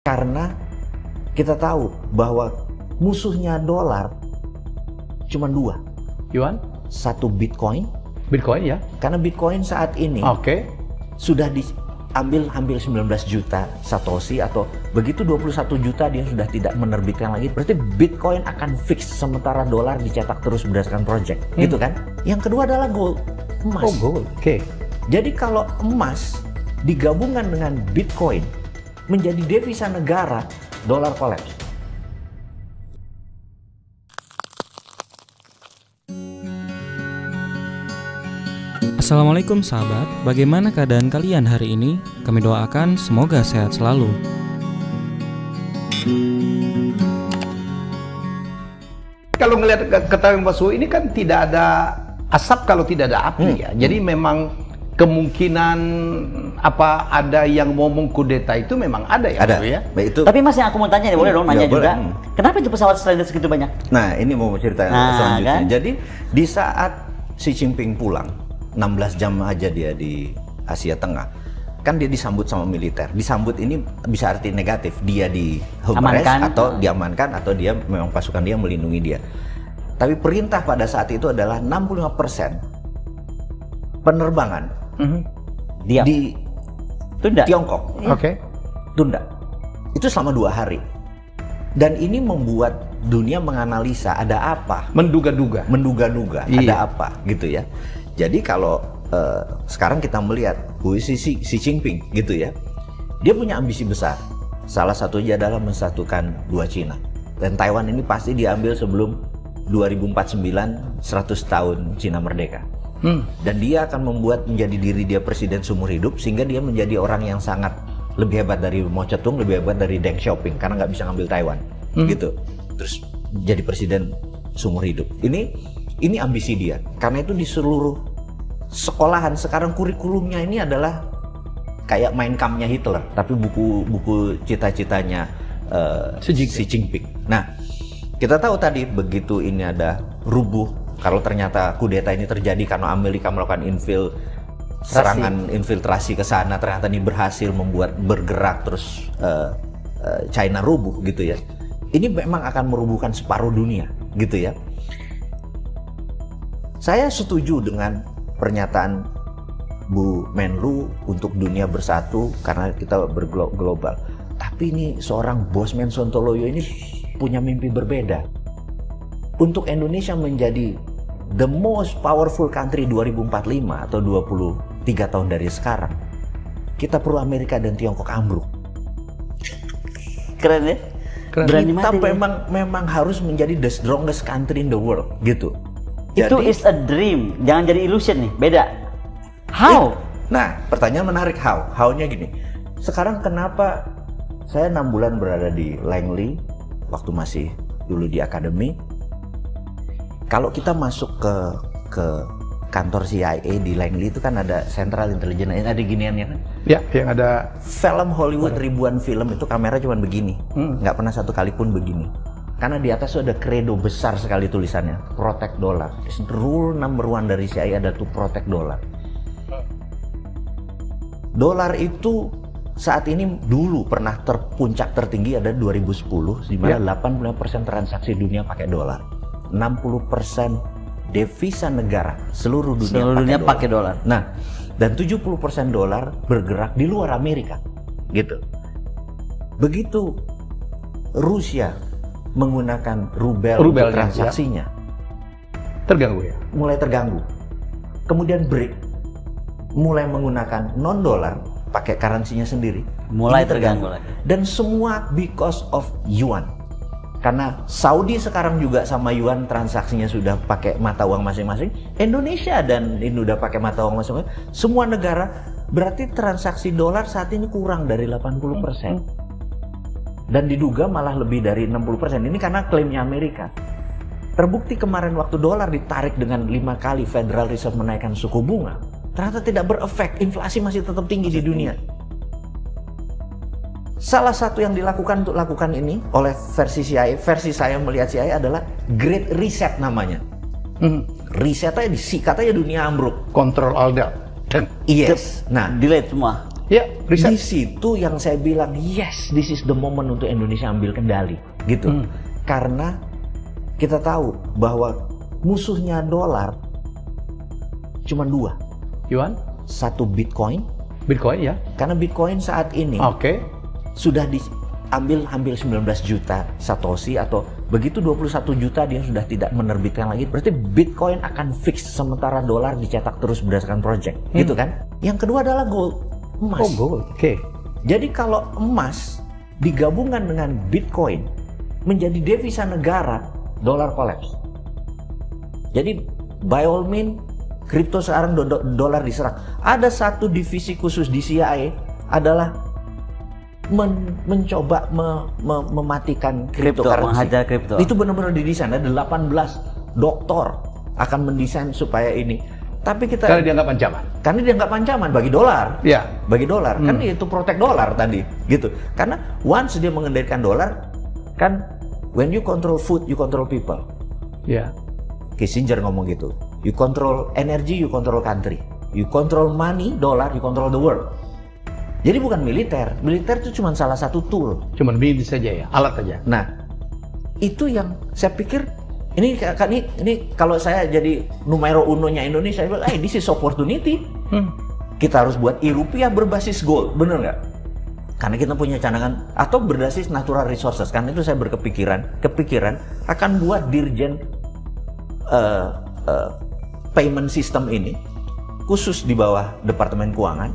Karena kita tahu bahwa musuhnya dolar cuma dua. Yuan? Satu Bitcoin. Bitcoin ya? Karena Bitcoin saat ini sudah diambil hampir 19 juta Satoshi, atau begitu 21 juta dia sudah tidak menerbitkan lagi. Berarti Bitcoin akan fix sementara dolar dicetak terus berdasarkan project. Gitu kan? Yang kedua adalah gold, emas. Oh, gold. Jadi kalau emas digabungkan dengan Bitcoin menjadi devisa negara, dolar kolaps. Assalamualaikum sahabat, bagaimana keadaan kalian hari ini? Kami doakan semoga sehat selalu. Kalau ngelihat Ketawang Basuh ini kan tidak ada asap kalau tidak ada api ya. Jadi memang kemungkinan ada yang mau mengkudeta itu memang ada ya. Ada ya. Itu. Tapi Mas, yang aku mau tanya nih, boleh dong nanya juga. Boleh. Kenapa itu pesawat Stranded segitu banyak? Nah, ini mau cerita selanjutnya. Kan? Jadi di saat Xi Jinping pulang, 16 jam aja dia di Asia Tengah, kan dia disambut sama militer. Disambut ini bisa arti negatif, dia di home arrest atau diamankan, atau dia memang pasukan dia melindungi dia. Tapi perintah pada saat itu adalah 65% penerbangan di tunda. Tiongkok. Tunda. Itu selama 2 hari. Dan ini membuat dunia menganalisa ada apa. Menduga-duga ada apa gitu ya. Jadi kalau sekarang kita melihat Xi Jinping gitu ya, dia punya ambisi besar. Salah satunya adalah mensatukan dua Cina. Dan Taiwan ini pasti diambil sebelum 2049, 100 tahun Cina merdeka. Dan dia akan membuat menjadi diri dia presiden seumur hidup, sehingga dia menjadi orang yang sangat lebih hebat dari Mao Zedong, lebih hebat dari Deng Xiaoping, karena nggak bisa ngambil Taiwan gitu. Terus jadi presiden seumur hidup. Ini ambisi dia. Karena itu di seluruh sekolahan sekarang kurikulumnya ini adalah kayak Mein Kampf-nya Hitler, tapi buku cita-citanya Xi Jinping. Nah, kita tahu tadi begitu ini ada rubuh, kalau ternyata kudeta ini terjadi karena Amerika melakukan serangan infiltrasi ke sana, ternyata ini berhasil membuat bergerak terus China rubuh gitu ya. Ini memang akan merubuhkan separuh dunia gitu ya. Saya setuju dengan pernyataan Bu Menlu untuk dunia bersatu karena kita berglobal. Tapi ini seorang Bosman Sontoloyo ini punya mimpi berbeda. Untuk Indonesia menjadi the most powerful country 2045 atau 23 tahun dari sekarang, kita perlu Amerika dan Tiongkok ambruk. Keren ya? Berani Kita mati memang harus menjadi the strongest country in the world gitu. Itu is a dream, jangan jadi illusion nih, beda. How? Nah, pertanyaan menarik how. How-nya gini. Sekarang kenapa saya 6 bulan berada di Langley waktu masih dulu di akademi. Kalau kita masuk ke kantor CIA di Langley itu kan ada Central Intelligence, ada giniannya kan? Ya, yang ada film Hollywood, ribuan film itu kamera cuma begini, nggak pernah satu kali pun begini. Karena di atas itu ada kredo besar sekali tulisannya, protect dollar. Rule number 1 dari CIA ada to protect dollar. Dolar itu saat ini dulu pernah puncak tertinggi ada 2010, di mana 85% transaksi dunia pakai dolar. 60% devisa negara seluruh dunia pakai dolar. Nah, dan 70% dolar bergerak di luar Amerika. Gitu. Begitu Rusia menggunakan rubel untuk transaksinya, terganggu ya? Mulai terganggu. Kemudian BRIC mulai menggunakan non-dolar, pakai currency-nya sendiri, mulai terganggu lagi. Dan semua because of yuan. Karena Saudi sekarang juga sama yuan transaksinya sudah pakai mata uang masing-masing. Indonesia dan ini udah pakai mata uang masing-masing. Semua negara, berarti transaksi dolar saat ini kurang dari 80%. Dan diduga malah lebih dari 60%. Ini karena klaimnya Amerika. Terbukti kemarin waktu dolar ditarik dengan 5 kali Federal Reserve menaikkan suku bunga, ternyata tidak berefek, inflasi masih tetap tinggi di dunia. Salah satu yang dilakukan untuk lakukan ini oleh versi saya melihat CIA adalah Great Reset namanya. Reset aja, disikat aja dunia ambruk. Control all that. Yes. Nah, delete semua. Ya, riset. Di situ yang saya bilang, yes, this is the moment untuk Indonesia ambil kendali, gitu. Karena kita tahu bahwa musuhnya dolar cuma dua. Yuan? Satu Bitcoin, Ya. karena Bitcoin saat ini Oke. sudah diambil hampir 19 juta Satoshi, atau begitu 21 juta dia sudah tidak menerbitkan lagi. Berarti Bitcoin akan fix, sementara dolar dicetak terus berdasarkan project, gitu kan? Yang kedua adalah gold, emas. Oh, gold. Oke. Jadi kalau emas digabungkan dengan Bitcoin menjadi devisa negara, dolar collapse. Jadi by all means, kripto sekarang dolar diserang. Ada satu divisi khusus di CIA adalah mencoba mematikan Kripto, menghajar kripto. Itu benar-benar didesain. Ada 18 doktor akan mendesain supaya ini. Tapi kita Karena dianggap ancaman. karena dia nggak ancaman bagi dolar. Ya. Bagi dolar kan itu protect dolar tadi, gitu. Karena once dia mengendalikan dolar, kan when you control food, you control people. Ya. Kissinger ngomong gitu. You control energy, you control country. You control money, dolar, you control the world. Jadi bukan militer. Militer itu cuma salah satu tool. Cuman ini saja ya, alat aja. Nah, itu yang saya pikir ini kalau saya jadi numero unonya Indonesia, saya bilang, this is opportunity. Kita harus buat rupiah berbasis gold, bener nggak? Karena kita punya cadangan, atau berbasis natural resources. Karena itu saya kepikiran akan buat dirjen payment system ini khusus di bawah Departemen Keuangan,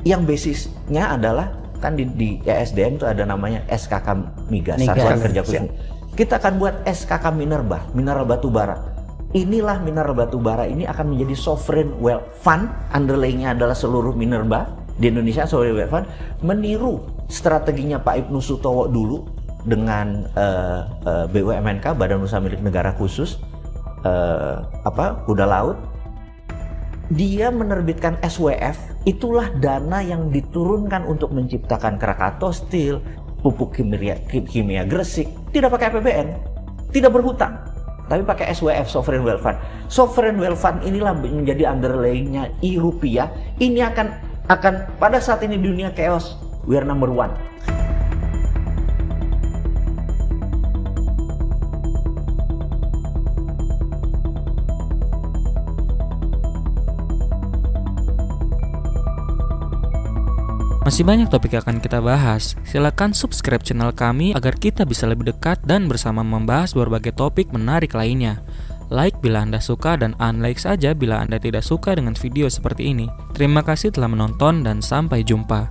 yang basisnya adalah kan di ESDM itu ada namanya SKK Migas, Satuan Kerja Khusus. Kita akan buat SKK Minerba, mineral batu bara. Inilah mineral batu bara ini akan menjadi sovereign wealth fund, underlying-nya adalah seluruh minerba di Indonesia, sovereign wealth fund, meniru strateginya Pak Ibnu Sutowo dulu dengan BUMNK, Badan Usaha Milik Negara Khusus, Kuda Laut. Dia menerbitkan SWF, itulah dana yang diturunkan untuk menciptakan Krakatau Steel, pupuk kimia Gresik, tidak pakai APBN, tidak berhutang, tapi pakai SWF, Sovereign Wealth Fund. Sovereign Wealth Fund inilah menjadi underlying-nya rupiah. Ini akan pada saat ini dunia chaos, we are number one. Masih banyak topik yang akan kita bahas. Silakan subscribe channel kami agar kita bisa lebih dekat dan bersama membahas berbagai topik menarik lainnya. Like bila Anda suka dan unlike saja bila Anda tidak suka dengan video seperti ini. Terima kasih telah menonton dan sampai jumpa.